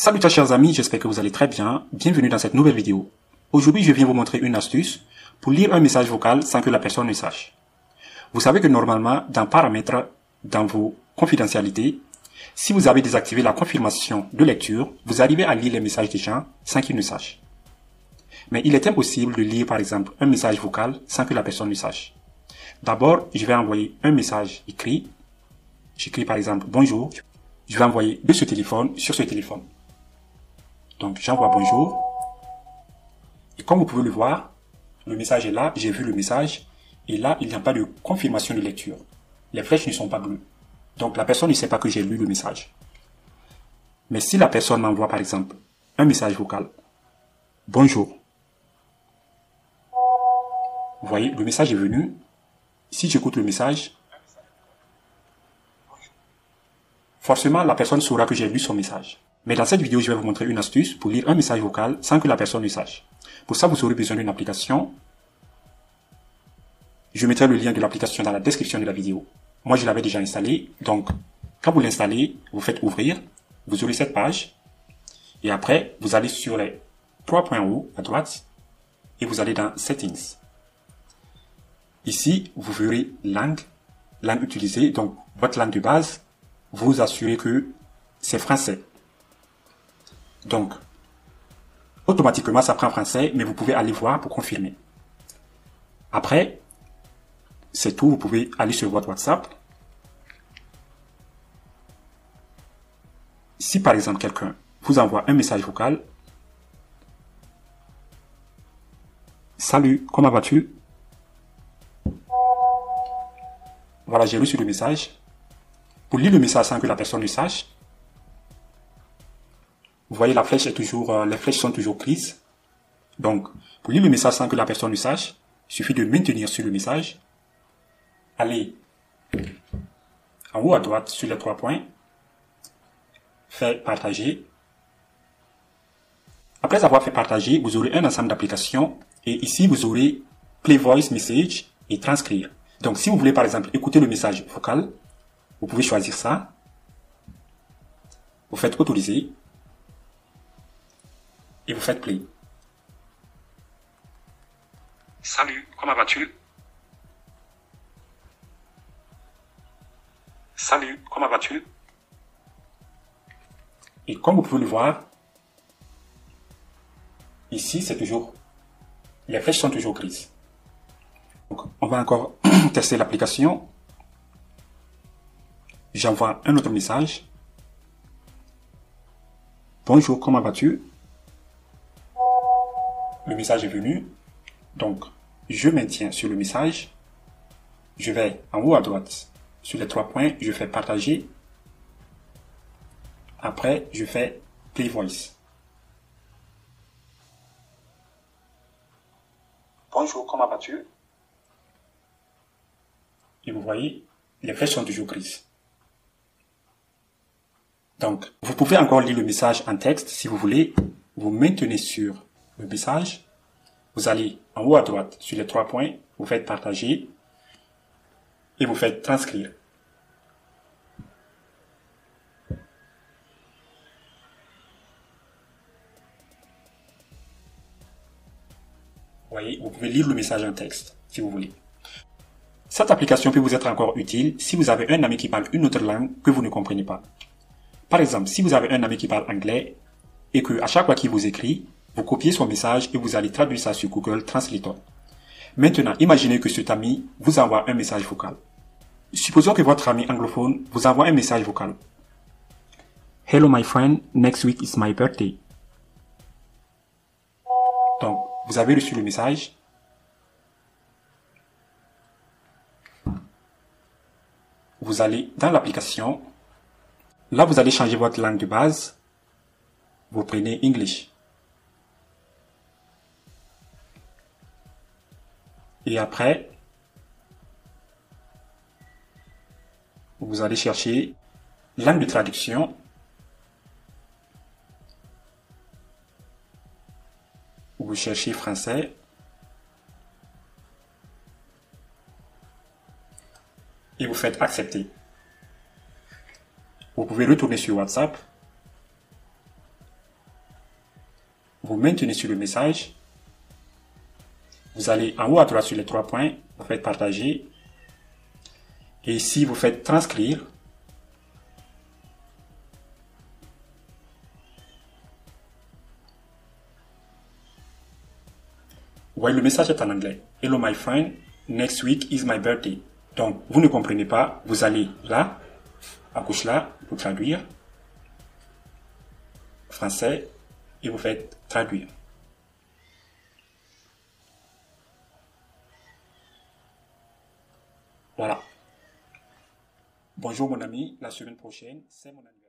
Salut chers amis, j'espère que vous allez très bien. Bienvenue dans cette nouvelle vidéo. Aujourd'hui, je viens vous montrer une astuce pour lire un message vocal sans que la personne ne sache. Vous savez que normalement, dans Paramètres, dans vos confidentialités, si vous avez désactivé la confirmation de lecture, vous arrivez à lire les messages des gens sans qu'ils ne sachent. Mais il est impossible de lire par exemple un message vocal sans que la personne ne sache. D'abord, je vais envoyer un message écrit. J'écris par exemple bonjour. Je vais envoyer de ce téléphone sur ce téléphone. Donc j'envoie bonjour. Et comme vous pouvez le voir, le message est là, j'ai vu le message. Et là, il n'y a pas de confirmation de lecture. Les flèches ne sont pas bleues. Donc la personne ne sait pas que j'ai lu le message. Mais si la personne m'envoie par exemple un message vocal. Bonjour. Vous voyez, le message est venu. Si j'écoute le message, forcément la personne saura que j'ai lu son message. Mais dans cette vidéo, je vais vous montrer une astuce pour lire un message vocal sans que la personne ne sache. Pour ça, vous aurez besoin d'une application. Je mettrai le lien de l'application dans la description de la vidéo. Moi, je l'avais déjà installé. Donc, quand vous l'installez, vous faites ouvrir. Vous aurez cette page. Et après, vous allez sur les 3 points en haut à droite et vous allez dans Settings. Ici, vous verrez langue utilisée. Donc, votre langue de base, vous assurez que c'est français. Donc, automatiquement, ça prend français, mais vous pouvez aller voir pour confirmer. Après, c'est tout. Vous pouvez aller sur votre WhatsApp. Si par exemple quelqu'un vous envoie un message vocal, salut, comment vas-tu? Voilà, j'ai reçu le message. Pour lire le message sans que la personne ne sache, vous voyez, la flèche est toujours, les flèches sont toujours grises. Donc, pour lire le message sans que la personne ne sache, il suffit de maintenir sur le message. Allez en haut à droite sur les 3 points. Faire partager. Après avoir fait partager, vous aurez un ensemble d'applications. Et ici, vous aurez Play Voice Message et Transcrire. Donc, si vous voulez par exemple écouter le message vocal, vous pouvez choisir ça. Vous faites autoriser. Et vous faites play. Salut, comment vas-tu? Salut, comment vas-tu? Et comme vous pouvez le voir, ici c'est toujours, les flèches sont toujours grises. Donc, on va encore tester l'application. J'envoie un autre message. Bonjour, comment vas-tu? Le message est venu. Donc, je maintiens sur le message. Je vais en haut à droite sur les 3 points. Je fais partager. Après, je fais Play Voice. Bonjour, comment vas-tu? Et vous voyez, les flèches sont toujours grises. Donc, vous pouvez encore lire le message en texte si vous voulez. Vous maintenez sur le message. Vous allez en haut à droite sur les 3 points. Vous faites partager. Et vous faites transcrire. Vous voyez, vous pouvez lire le message en texte si vous voulez. Cette application peut vous être encore utile si vous avez un ami qui parle une autre langue que vous ne comprenez pas. Par exemple, si vous avez un ami qui parle anglais et que à chaque fois qu'il vous écrit, vous copiez son message et vous allez traduire ça sur Google Translator. Maintenant, imaginez que cet ami vous envoie un message vocal. Supposons que votre ami anglophone vous envoie un message vocal. Hello my friend, next week is my birthday. Donc, vous avez reçu le message. Vous allez dans l'application. Là, vous allez changer votre langue de base. Vous prenez English. Et après, vous allez chercher langue de traduction. Vous cherchez français. Et vous faites accepter. Vous pouvez retourner sur WhatsApp. vous maintenez sur le message. Vous allez en haut à droite sur les 3 points, vous faites partager. Et ici, vous faites transcrire. Vous voyez, le message est en anglais. Hello my friend, next week is my birthday. Donc, vous ne comprenez pas, vous allez là, à gauche là, pour traduire. Français, et vous faites traduire. Voilà. Bonjour mon ami, la semaine prochaine, c'est mon ami.